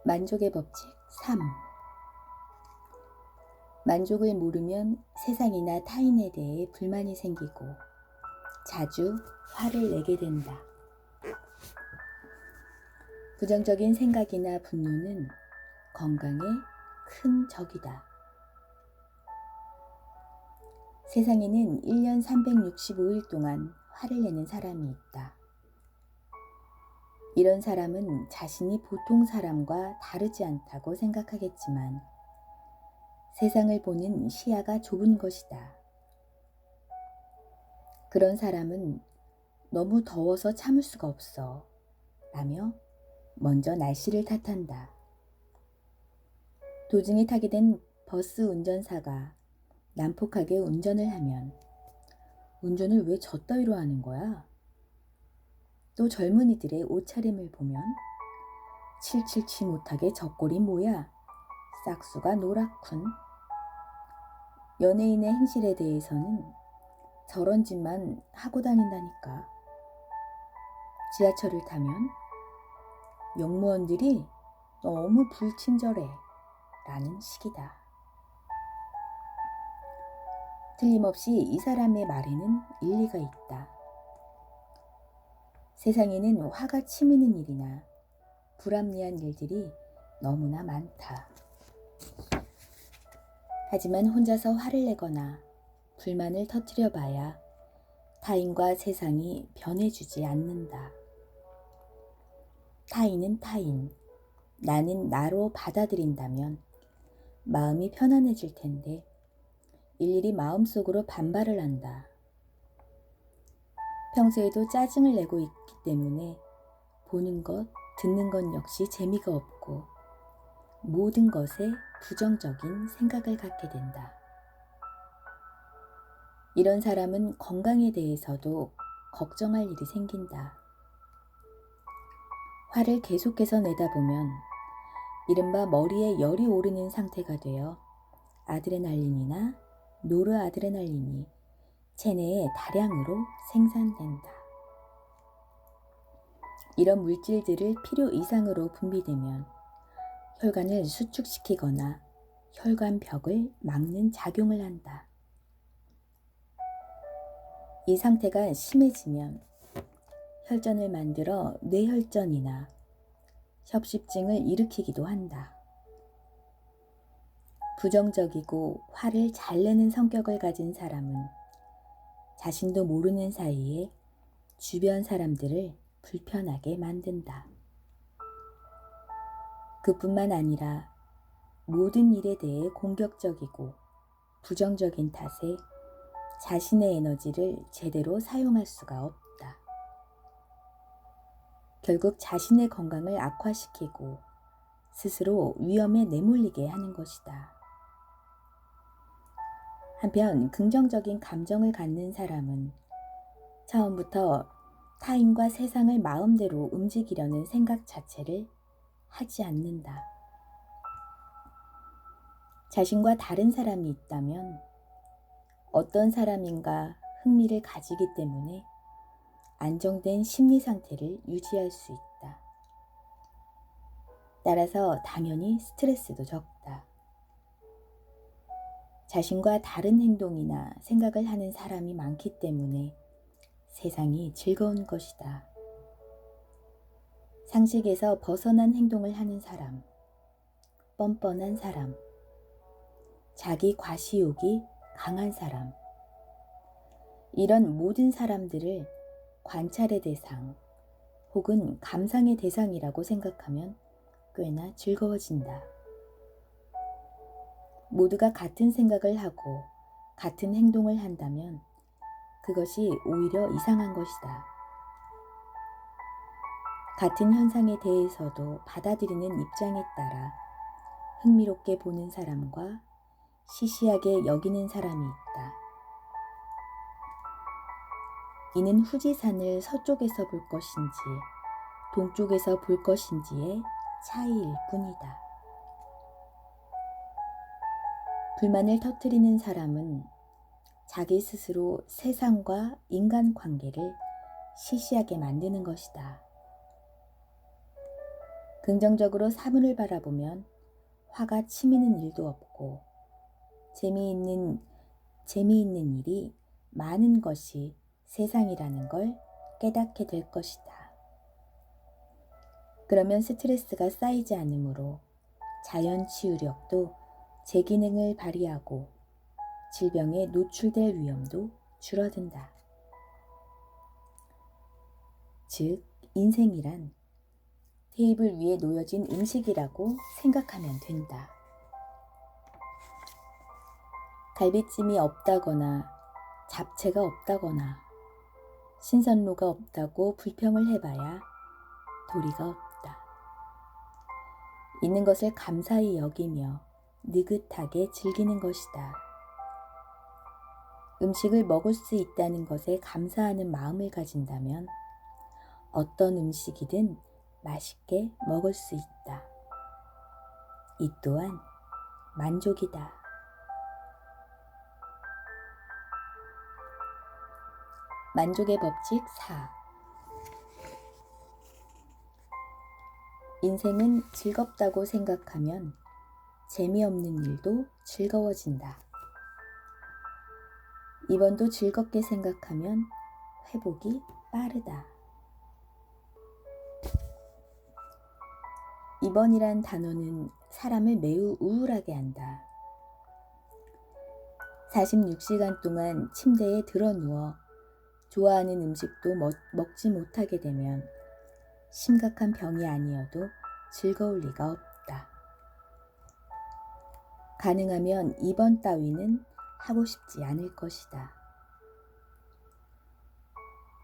만족의 법칙 3. 만족을 모르면 세상이나 타인에 대해 불만이 생기고 자주 화를 내게 된다. 부정적인 생각이나 분노는 건강에 큰 적이다. 세상에는 1년 365일 동안 화를 내는 사람이 있다. 이런 사람은 자신이 보통 사람과 다르지 않다고 생각하겠지만 세상을 보는 시야가 좁은 것이다. 그런 사람은 너무 더워서 참을 수가 없어 라며 먼저 날씨를 탓한다. 도중에 타게 된 버스 운전사가 난폭하게 운전을 하면 운전을 왜 저 따위로 하는 거야? 또 젊은이들의 옷차림을 보면 칠칠치 못하게 저 꼴이 뭐야? 싹수가 노랗군. 연예인의 행실에 대해서는 저런 짓만 하고 다닌다니까. 지하철을 타면 영무원들이 너무 불친절해 라는 식이다. 틀림없이 이 사람의 말에는 일리가 있다. 세상에는 화가 치미는 일이나 불합리한 일들이 너무나 많다. 하지만 혼자서 화를 내거나 불만을 터뜨려 봐야 타인과 세상이 변해주지 않는다. 타인은 타인, 나는 나로 받아들인다면 마음이 편안해질 텐데 일일이 마음속으로 반발을 한다. 평소에도 짜증을 내고 있기 때문에 보는 것, 듣는 것 역시 재미가 없고 모든 것에 부정적인 생각을 갖게 된다. 이런 사람은 건강에 대해서도 걱정할 일이 생긴다. 화를 계속해서 내다 보면 이른바 머리에 열이 오르는 상태가 되어 아드레날린이나 노르아드레날린이 체내에 다량으로 생산된다. 이런 물질들을 필요 이상으로 분비되면 혈관을 수축시키거나 혈관벽을 막는 작용을 한다. 이 상태가 심해지면 혈전을 만들어 뇌혈전이나 협심증을 일으키기도 한다. 부정적이고 화를 잘 내는 성격을 가진 사람은 자신도 모르는 사이에 주변 사람들을 불편하게 만든다. 그뿐만 아니라 모든 일에 대해 공격적이고 부정적인 탓에 자신의 에너지를 제대로 사용할 수가 없다. 결국 자신의 건강을 악화시키고 스스로 위험에 내몰리게 하는 것이다. 한편 긍정적인 감정을 갖는 사람은 처음부터 타인과 세상을 마음대로 움직이려는 생각 자체를 하지 않는다. 자신과 다른 사람이 있다면 어떤 사람인가 흥미를 가지기 때문에 안정된 심리 상태를 유지할 수 있다. 따라서 당연히 스트레스도 적다. 자신과 다른 행동이나 생각을 하는 사람이 많기 때문에 세상이 즐거운 것이다. 상식에서 벗어난 행동을 하는 사람, 뻔뻔한 사람, 자기 과시욕이 강한 사람, 이런 모든 사람들을 관찰의 대상 혹은 감상의 대상이라고 생각하면 꽤나 즐거워진다. 모두가 같은 생각을 하고 같은 행동을 한다면 그것이 오히려 이상한 것이다. 같은 현상에 대해서도 받아들이는 입장에 따라 흥미롭게 보는 사람과 시시하게 여기는 사람이 있다. 이는 후지산을 서쪽에서 볼 것인지 동쪽에서 볼 것인지의 차이일 뿐이다. 불만을 터뜨리는 사람은 자기 스스로 세상과 인간관계를 시시하게 만드는 것이다. 긍정적으로 사물을 바라보면 화가 치미는 일도 없고 재미있는 일이 많은 것이 세상이라는 걸 깨닫게 될 것이다. 그러면 스트레스가 쌓이지 않으므로 자연 치유력도 제 기능을 발휘하고 질병에 노출될 위험도 줄어든다. 즉, 인생이란 테이블 위에 놓여진 음식이라고 생각하면 된다. 갈비찜이 없다거나 잡채가 없다거나 신선로가 없다고 불평을 해봐야 도리가 없다. 있는 것을 감사히 여기며 느긋하게 즐기는 것이다. 음식을 먹을 수 있다는 것에 감사하는 마음을 가진다면 어떤 음식이든 맛있게 먹을 수 있다. 이 또한 만족이다. 만족의 법칙 4. 인생은 즐겁다고 생각하면 재미없는 일도 즐거워진다. 이번도 즐겁게 생각하면 회복이 빠르다. 이번이란 단어는 사람을 매우 우울하게 한다. 46시간 동안 침대에 드러누워 좋아하는 음식도 먹지 못하게 되면 심각한 병이 아니어도 즐거울 리가 없다. 가능하면 입원 따위는 하고 싶지 않을 것이다.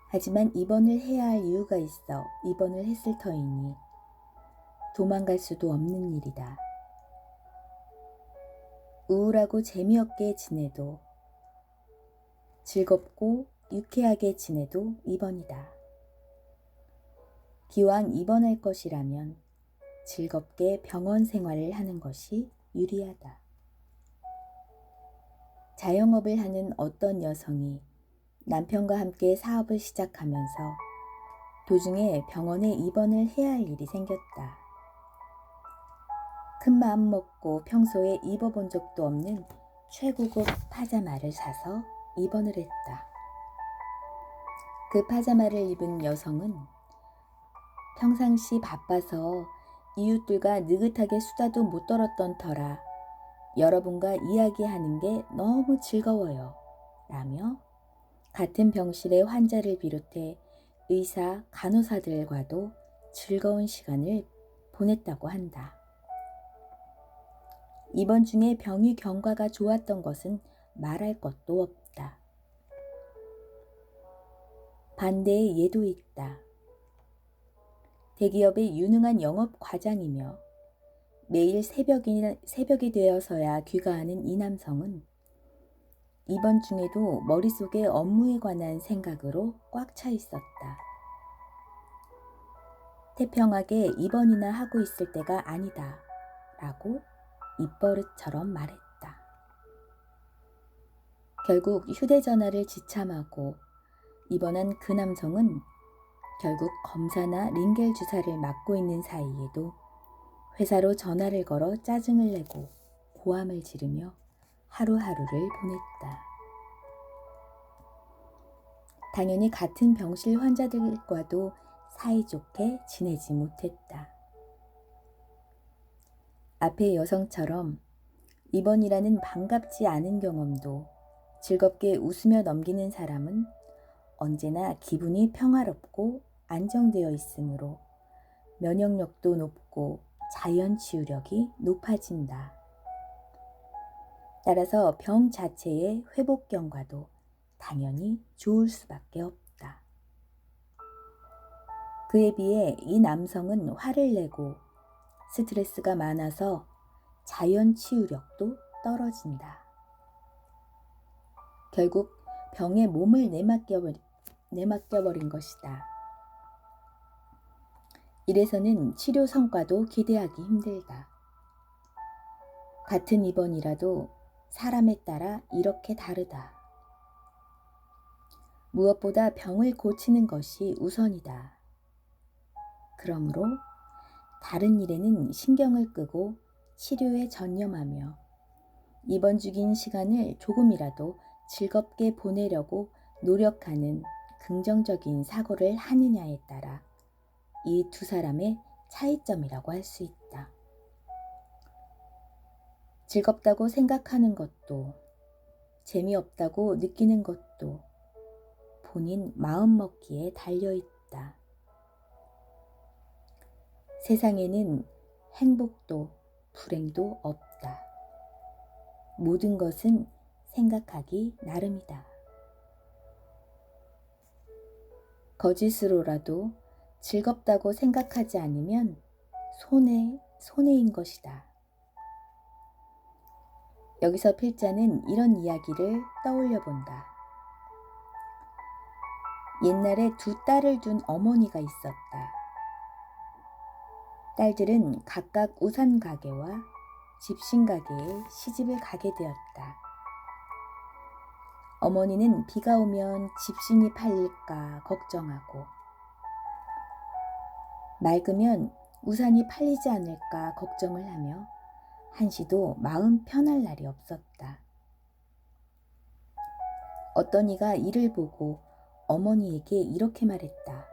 하지만 입원을 해야 할 이유가 있어 입원을 했을 터이니 도망갈 수도 없는 일이다. 우울하고 재미없게 지내도 즐겁고 유쾌하게 지내도 입원이다. 기왕 입원할 것이라면 즐겁게 병원 생활을 하는 것이 유리하다. 자영업을 하는 어떤 여성이 남편과 함께 사업을 시작하면서 도중에 병원에 입원을 해야 할 일이 생겼다. 큰 마음 먹고 평소에 입어본 적도 없는 최고급 파자마를 사서 입원을 했다. 그 파자마를 입은 여성은 평상시 바빠서 이웃들과 느긋하게 수다도 못 떨었던 터라 여러분과 이야기하는 게 너무 즐거워요 라며 같은 병실의 환자를 비롯해 의사, 간호사들과도 즐거운 시간을 보냈다고 한다. 입원 중에 병의 경과가 좋았던 것은 말할 것도 없다. 반대의 예도 있다. 대기업의 유능한 영업 과장이며 매일 새벽이 되어서야 귀가하는 이 남성은 입원 중에도 머릿속에 업무에 관한 생각으로 꽉 차 있었다. 태평하게 입원이나 하고 있을 때가 아니다 라고 입버릇처럼 말했다. 결국 휴대전화를 지참하고 입원한 그 남성은 결국 검사나 링겔 주사를 맞고 있는 사이에도 회사로 전화를 걸어 짜증을 내고 고함을 지르며 하루하루를 보냈다. 당연히 같은 병실 환자들과도 사이좋게 지내지 못했다. 앞의 여성처럼 입원이라는 반갑지 않은 경험도 즐겁게 웃으며 넘기는 사람은 언제나 기분이 평화롭고 안정되어 있으므로 면역력도 높고 자연 치유력이 높아진다. 따라서 병 자체의 회복 경과도 당연히 좋을 수밖에 없다. 그에 비해 이 남성은 화를 내고 스트레스가 많아서 자연 치유력도 떨어진다. 결국 병에 몸을 내맡겨버린 것이다. 이래서는 치료 성과도 기대하기 힘들다. 같은 입원이라도 사람에 따라 이렇게 다르다. 무엇보다 병을 고치는 것이 우선이다. 그러므로 다른 일에는 신경을 끄고 치료에 전념하며 이번 주긴 시간을 조금이라도 즐겁게 보내려고 노력하는 긍정적인 사고를 하느냐에 따라 이 두 사람의 차이점이라고 할 수 있다. 즐겁다고 생각하는 것도 재미없다고 느끼는 것도 본인 마음먹기에 달려있다. 세상에는 행복도 불행도 없다. 모든 것은 생각하기 나름이다. 거짓으로라도 즐겁다고 생각하지 않으면 손해인 것이다. 여기서 필자는 이런 이야기를 떠올려 본다. 옛날에 두 딸을 둔 어머니가 있었다. 딸들은 각각 우산 가게와 집신 가게에 시집을 가게 되었다. 어머니는 비가 오면 집신이 팔릴까 걱정하고, 맑으면 우산이 팔리지 않을까 걱정을 하며 한시도 마음 편할 날이 없었다. 어떤 이가 이를 보고 어머니에게 이렇게 말했다.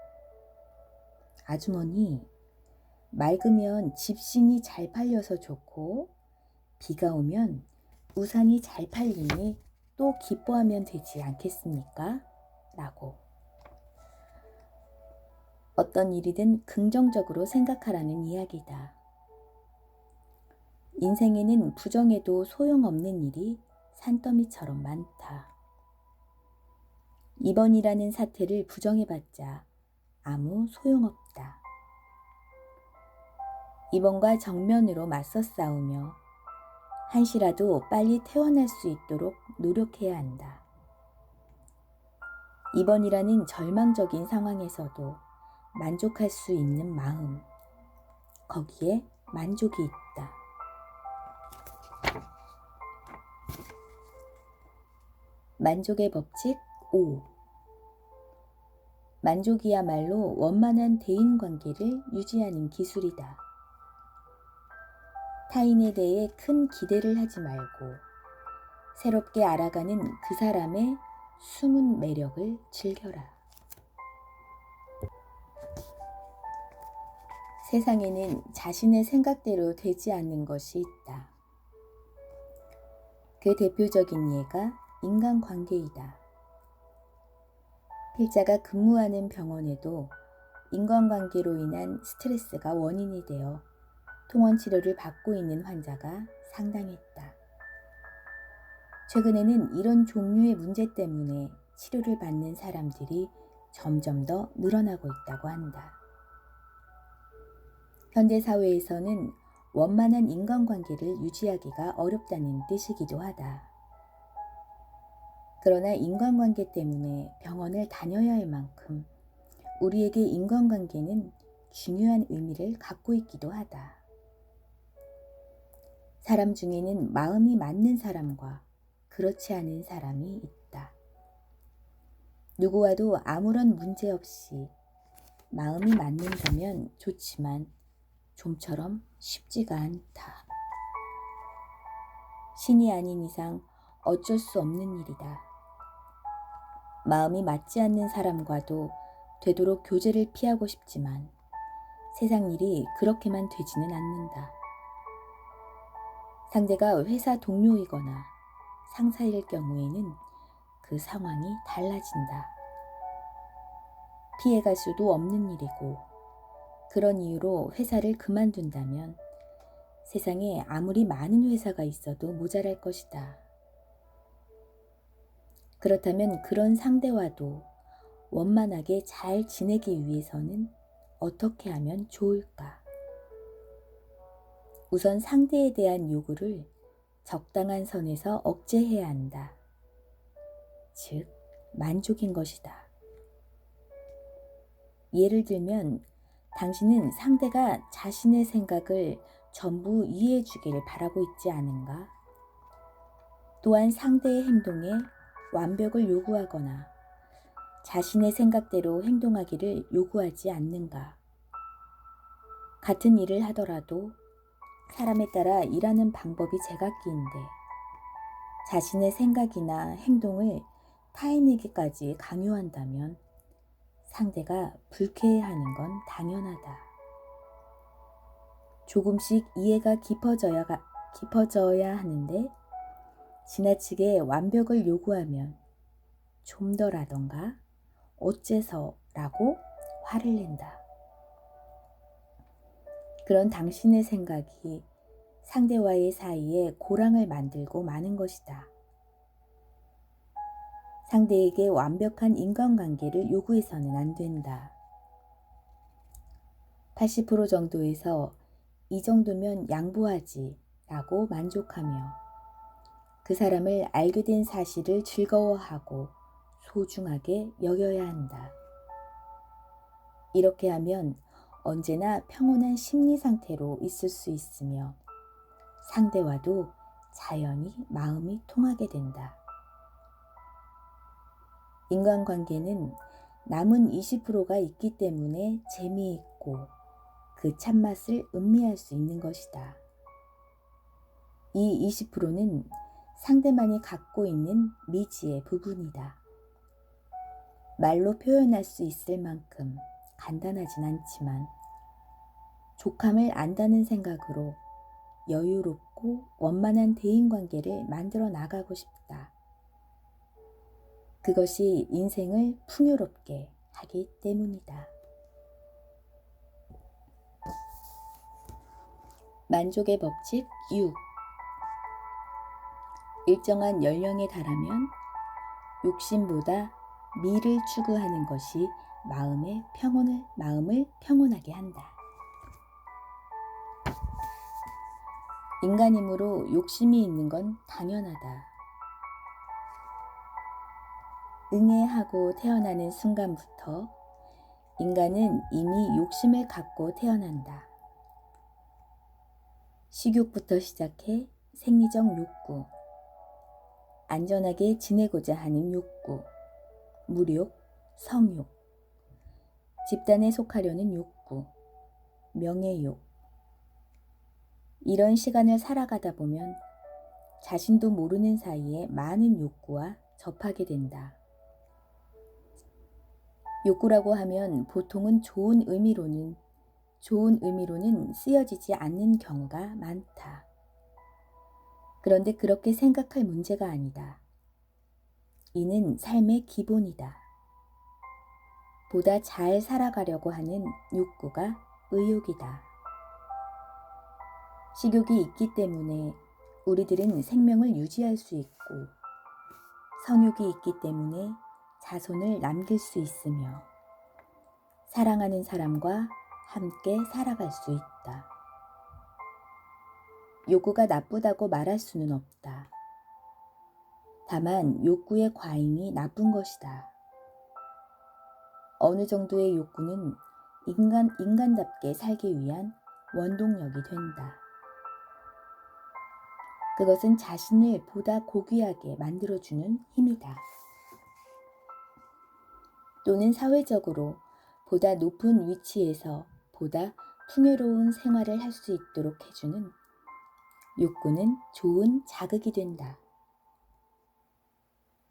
아주머니, 맑으면 집신이 잘 팔려서 좋고 비가 오면 우산이 잘 팔리니 또 기뻐하면 되지 않겠습니까? 라고. 어떤 일이든 긍정적으로 생각하라는 이야기다. 인생에는 부정해도 소용없는 일이 산더미처럼 많다. 이번이라는 사태를 부정해봤자 아무 소용없다. 이번과 정면으로 맞서 싸우며 한시라도 빨리 퇴원할 수 있도록 노력해야 한다. 이번이라는 절망적인 상황에서도 만족할 수 있는 마음, 거기에 만족이 있다. 만족의 법칙 5. 만족이야말로 원만한 대인관계를 유지하는 기술이다. 타인에 대해 큰 기대를 하지 말고 새롭게 알아가는 그 사람의 숨은 매력을 즐겨라. 세상에는 자신의 생각대로 되지 않는 것이 있다. 그 대표적인 예가 인간관계이다. 필자가 근무하는 병원에도 인간관계로 인한 스트레스가 원인이 되어 통원 치료를 받고 있는 환자가 상당했다. 최근에는 이런 종류의 문제 때문에 치료를 받는 사람들이 점점 더 늘어나고 있다고 한다. 현대사회에서는 원만한 인간관계를 유지하기가 어렵다는 뜻이기도 하다. 그러나 인간관계 때문에 병원을 다녀야 할 만큼 우리에게 인간관계는 중요한 의미를 갖고 있기도 하다. 사람 중에는 마음이 맞는 사람과 그렇지 않은 사람이 있다. 누구와도 아무런 문제 없이 마음이 맞는다면 좋지만 좀처럼 쉽지가 않다. 신이 아닌 이상 어쩔 수 없는 일이다. 마음이 맞지 않는 사람과도 되도록 교제를 피하고 싶지만 세상 일이 그렇게만 되지는 않는다. 상대가 회사 동료이거나 상사일 경우에는 그 상황이 달라진다. 피해갈 수도 없는 일이고 그런 이유로 회사를 그만둔다면 세상에 아무리 많은 회사가 있어도 모자랄 것이다. 그렇다면 그런 상대와도 원만하게 잘 지내기 위해서는 어떻게 하면 좋을까? 우선 상대에 대한 요구를 적당한 선에서 억제해야 한다. 즉, 만족인 것이다. 예를 들면 당신은 상대가 자신의 생각을 전부 이해해 주기를 바라고 있지 않은가? 또한 상대의 행동에 완벽을 요구하거나 자신의 생각대로 행동하기를 요구하지 않는가? 같은 일을 하더라도 사람에 따라 일하는 방법이 제각기인데 자신의 생각이나 행동을 타인에게까지 강요한다면 상대가 불쾌해하는 건 당연하다. 조금씩 이해가 깊어져야 하는데 지나치게 완벽을 요구하면 좀 더라던가 어째서라고 화를 낸다. 그런 당신의 생각이 상대와의 사이에 고랑을 만들고 마는 것이다. 상대에게 완벽한 인간관계를 요구해서는 안 된다. 80% 정도에서 이 정도면 양보하지 라고 만족하며 그 사람을 알게 된 사실을 즐거워하고 소중하게 여겨야 한다. 이렇게 하면 언제나 평온한 심리 상태로 있을 수 있으며 상대와도 자연히 마음이 통하게 된다. 인간관계는 남은 20%가 있기 때문에 재미있고 그 참맛을 음미할 수 있는 것이다. 이 20%는 상대만이 갖고 있는 미지의 부분이다. 말로 표현할 수 있을 만큼 간단하진 않지만 족함을 안다는 생각으로 여유롭고 원만한 대인관계를 만들어 나가고 싶다. 그것이 인생을 풍요롭게 하기 때문이다. 만족의 법칙 6. 일정한 연령에 달하면 욕심보다 미를 추구하는 것이 마음을 평온하게 한다. 인간이므로 욕심이 있는 건 당연하다. 응애하고 태어나는 순간부터 인간은 이미 욕심을 갖고 태어난다. 식욕부터 시작해 생리적 욕구, 안전하게 지내고자 하는 욕구, 물욕, 성욕, 집단에 속하려는 욕구, 명예욕. 이런 시간을 살아가다 보면 자신도 모르는 사이에 많은 욕구와 접하게 된다. 욕구라고 하면 보통은 좋은 의미로는 쓰여지지 않는 경우가 많다. 그런데 그렇게 생각할 문제가 아니다. 이는 삶의 기본이다. 보다 잘 살아가려고 하는 욕구가 의욕이다. 식욕이 있기 때문에 우리들은 생명을 유지할 수 있고 성욕이 있기 때문에 자손을 남길 수 있으며 사랑하는 사람과 함께 살아갈 수 있다. 욕구가 나쁘다고 말할 수는 없다. 다만 욕구의 과잉이 나쁜 것이다. 어느 정도의 욕구는 인간답게 살기 위한 원동력이 된다. 그것은 자신을 보다 고귀하게 만들어주는 힘이다. 또는 사회적으로 보다 높은 위치에서 보다 풍요로운 생활을 할 수 있도록 해주는 욕구는 좋은 자극이 된다.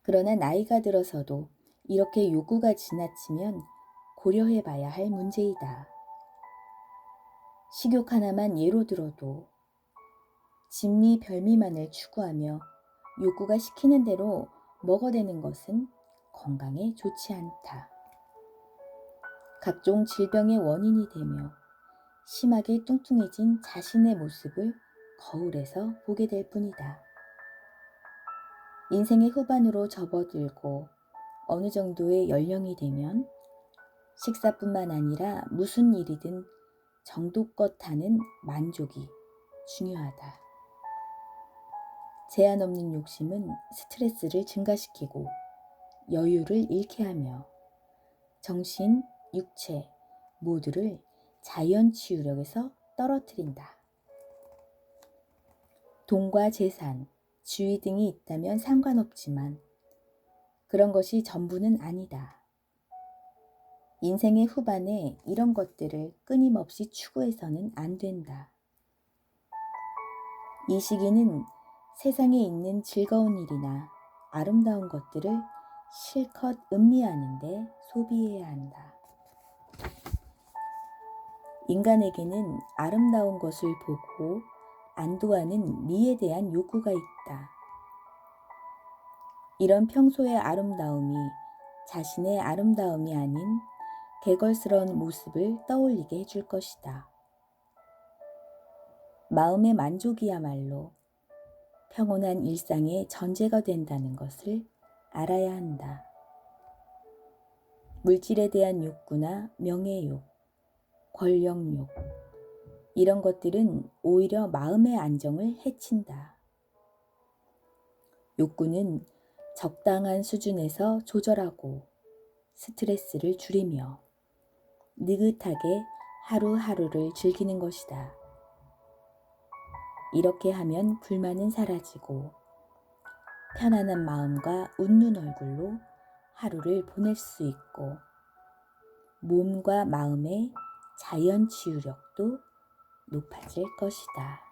그러나 나이가 들어서도 이렇게 욕구가 지나치면 고려해봐야 할 문제이다. 식욕 하나만 예로 들어도 진미 별미만을 추구하며 욕구가 시키는 대로 먹어대는 것은 건강에 좋지 않다. 각종 질병의 원인이 되며 심하게 뚱뚱해진 자신의 모습을 거울에서 보게 될 뿐이다. 인생의 후반으로 접어들고 어느 정도의 연령이 되면 식사뿐만 아니라 무슨 일이든 정도껏 하는 만족이 중요하다. 제한 없는 욕심은 스트레스를 증가시키고 여유를 잃게 하며 정신, 육체 모두를 자연 치유력에서 떨어뜨린다. 돈과 재산, 주의 등이 있다면 상관없지만 그런 것이 전부는 아니다. 인생의 후반에 이런 것들을 끊임없이 추구해서는 안 된다. 이 시기는 세상에 있는 즐거운 일이나 아름다운 것들을 실컷 음미하는데 소비해야 한다. 인간에게는 아름다운 것을 보고 안도하는 미에 대한 욕구가 있다. 이런 평소의 아름다움이 자신의 아름다움이 아닌 개걸스러운 모습을 떠올리게 해줄 것이다. 마음의 만족이야말로 평온한 일상의 전제가 된다는 것을 알아야 한다. 물질에 대한 욕구나 명예욕, 권력욕, 이런 것들은 오히려 마음의 안정을 해친다. 욕구는 적당한 수준에서 조절하고 스트레스를 줄이며 느긋하게 하루하루를 즐기는 것이다. 이렇게 하면 불만은 사라지고 편안한 마음과 웃는 얼굴로 하루를 보낼 수 있고 몸과 마음의 자연 치유력도 높아질 것이다.